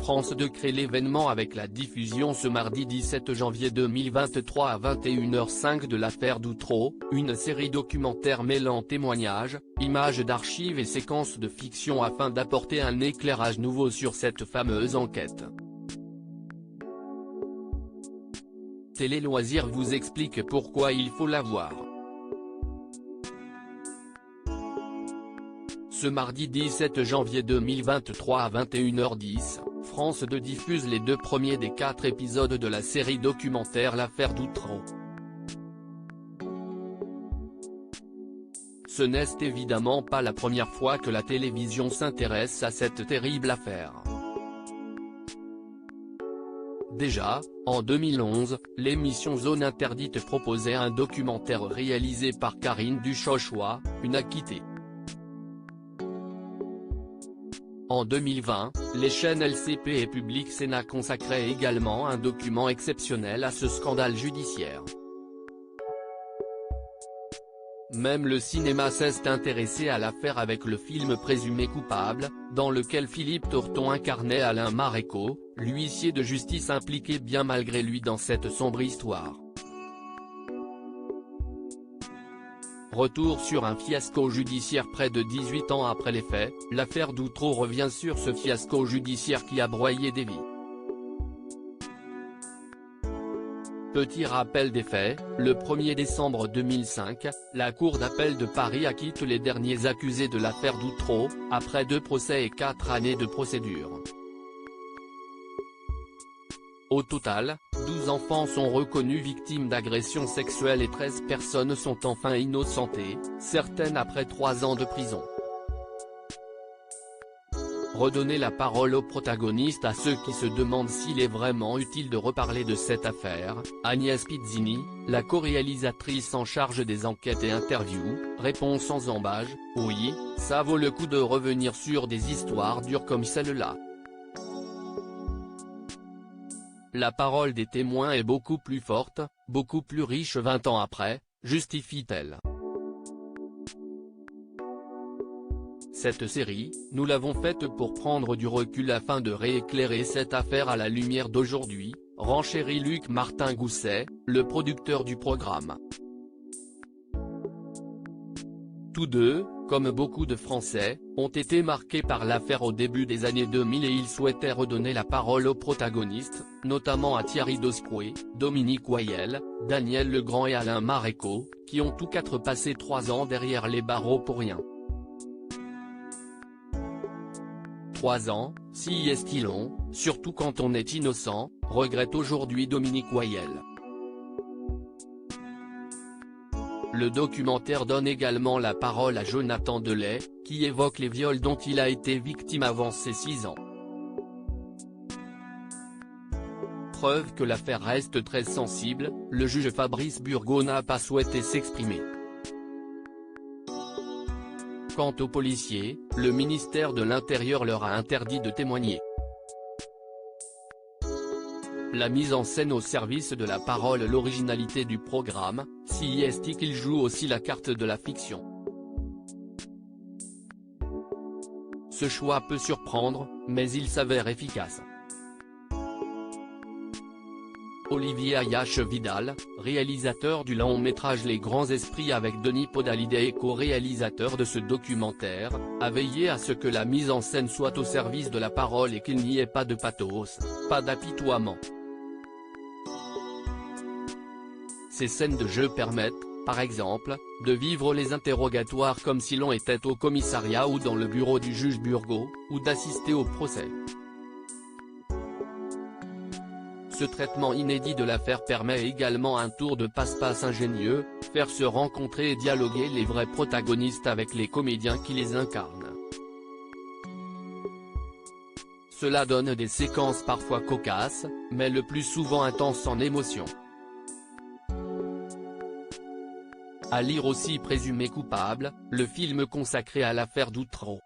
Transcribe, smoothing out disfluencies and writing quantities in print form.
France 2 crée l'événement avec la diffusion ce mardi 17 janvier 2023 à 21h05 de l'affaire d'Outreau, une série documentaire mêlant témoignages, images d'archives et séquences de fiction afin d'apporter un éclairage nouveau sur cette fameuse enquête. Télé Loisirs vous explique pourquoi il faut la voir. Ce mardi 17 janvier 2023 à 21h10, France 2 diffuse les 2 premiers des 4 épisodes de la série documentaire L'affaire d'Outreau. Ce n'est évidemment pas la première fois que la télévision s'intéresse à cette terrible affaire. Déjà, en 2011, l'émission Zone Interdite proposait un documentaire réalisé par Karine Duchochois, une acquittée. En 2020, les chaînes LCP et Public Sénat consacraient également un document exceptionnel à ce scandale judiciaire. Même le cinéma s'est intéressé à l'affaire avec le film Présumé coupable, dans lequel Philippe Torton incarnait Alain Maréchaux, l'huissier de justice impliqué bien malgré lui dans cette sombre histoire. Retour sur un fiasco judiciaire près de 18 ans après les faits, l'affaire d'Outreau revient sur ce fiasco judiciaire qui a broyé des vies. Petit rappel des faits, le 1er décembre 2005, la Cour d'appel de Paris acquitte les derniers accusés de l'affaire d'Outreau, après 2 procès et 4 années de procédure. Au total, 12 enfants sont reconnus victimes d'agressions sexuelles et 13 personnes sont enfin innocentées, certaines après 3 ans de prison. Redonner la parole aux protagonistes à ceux qui se demandent s'il est vraiment utile de reparler de cette affaire, Agnès Pizzini, la co-réalisatrice en charge des enquêtes et interviews, répond sans ambages, oui, ça vaut le coup de revenir sur des histoires dures comme celle-là. La parole des témoins est beaucoup plus forte, beaucoup plus riche 20 ans après, justifie-t-elle. Cette série, nous l'avons faite pour prendre du recul afin de rééclairer cette affaire à la lumière d'aujourd'hui, renchérit Luc Martin Gousset, le producteur du programme. Tous deux, comme beaucoup de Français, ont été marqués par l'affaire au début des années 2000 et ils souhaitaient redonner la parole aux protagonistes, notamment à Thierry Doscouet, Dominique Voyelle, Daniel Legrand et Alain Maréchaux, qui ont tous 4 passé 3 ans derrière les barreaux pour rien. 3 ans, si est-il long, surtout quand on est innocent, regrette aujourd'hui Dominique Voyelle. Le documentaire donne également la parole à Jonathan Delay, qui évoque les viols dont il a été victime avant ses 6 ans. Preuve que l'affaire reste très sensible, le juge Fabrice Burgot n'a pas souhaité s'exprimer. Quant aux policiers, le ministère de l'Intérieur leur a interdit de témoigner. La mise en scène au service de la parole, l'originalité du programme, si est qu'il joue aussi la carte de la fiction. Ce choix peut surprendre, mais il s'avère efficace. Olivier Ayache-Vidal, réalisateur du long-métrage Les Grands Esprits avec Denis Podalydé et co-réalisateur de ce documentaire, a veillé à ce que la mise en scène soit au service de la parole et qu'il n'y ait pas de pathos, pas d'apitoiement. Ces scènes de jeu permettent, par exemple, de vivre les interrogatoires comme si l'on était au commissariat ou dans le bureau du juge Burgot, ou d'assister au procès. Ce traitement inédit de l'affaire permet également un tour de passe-passe ingénieux, faire se rencontrer et dialoguer les vrais protagonistes avec les comédiens qui les incarnent. Cela donne des séquences parfois cocasses, mais le plus souvent intenses en émotion. À lire aussi Présumé coupable, le film consacré à l'affaire d'Outreau.